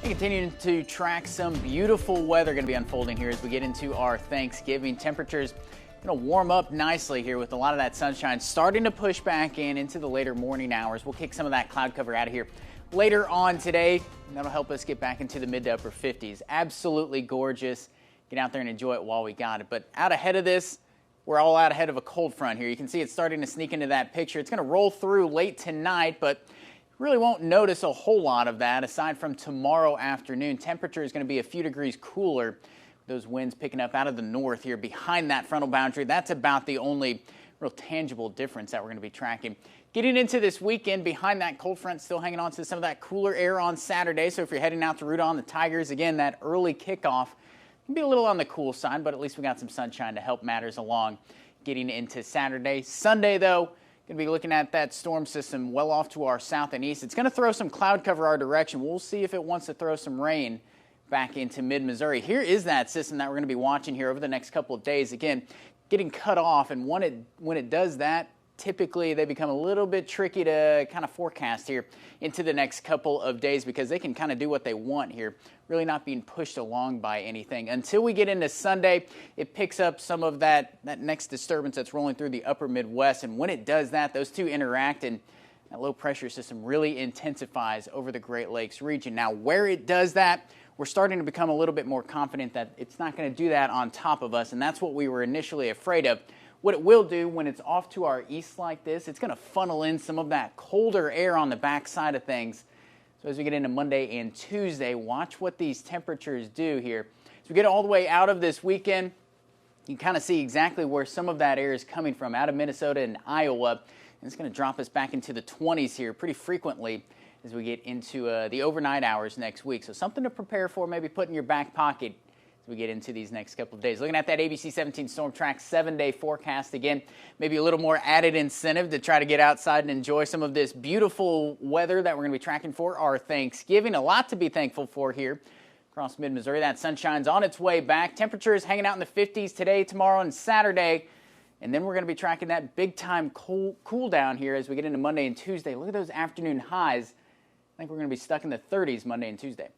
Continuing to track some beautiful weather going to be unfolding here as we get into our Thanksgiving. Temperatures going to warm up nicely here with a lot of that sunshine starting to push back into the later morning hours. We'll kick some of that cloud cover out of here later on today. That'll help us get back into the mid to upper 50s. Absolutely gorgeous. Get out there and enjoy it while we got it. But out ahead of this, we're all out ahead of a cold front here. You can see it's starting to sneak into that picture. It's going to roll through late tonight, but really won't notice a whole lot of that aside from tomorrow afternoon. Temperature is going to be a few degrees cooler. Those winds picking up out of the north here behind that frontal boundary. That's about the only real tangible difference that we're going to be tracking. Getting into this weekend, behind that cold front, still hanging on to some of that cooler air on Saturday. So if you're heading out to root on the Tigers, again, that early kickoff can be a little on the cool side, but at least we got some sunshine to help matters along getting into Saturday. Sunday, though, going to be looking at that storm system well off to our south and east. It's going to throw some cloud cover our direction. We'll see if it wants to throw some rain back into mid-Missouri. Here is that system that we're going to be watching here over the next couple of days. Again, getting cut off, and when it does that, typically they become a little bit tricky to kind of forecast here into the next couple of days because they can kind of do what they want here, really not being pushed along by anything. Until we get into Sunday, it picks up some of that next disturbance that's rolling through the upper Midwest, and when it does that, those two interact and that low pressure system really intensifies over the Great Lakes region. Now, where it does that, we're starting to become a little bit more confident that it's not going to do that on top of us, and that's what we were initially afraid of. What it will do when it's off to our east like this, it's going to funnel in some of that colder air on the back side of things. So as we get into Monday and Tuesday, watch what these temperatures do here. As we get all the way out of this weekend, you can kind of see exactly where some of that air is coming from out of Minnesota and Iowa. And it's going to drop us back into the 20s here pretty frequently as we get into the overnight hours next week. So something to prepare for, maybe put in your back pocket we get into these next couple of days. Looking at that ABC 17 Storm Track 7-day forecast again, maybe a little more added incentive to try to get outside and enjoy some of this beautiful weather that we're going to be tracking for our Thanksgiving. A lot to be thankful for here across mid-Missouri. That sunshine's on its way back. Temperatures hanging out in the 50s today, tomorrow, and Saturday. And then we're going to be tracking that big-time cool down here as we get into Monday and Tuesday. Look at those afternoon highs. I think we're going to be stuck in the 30s Monday and Tuesday.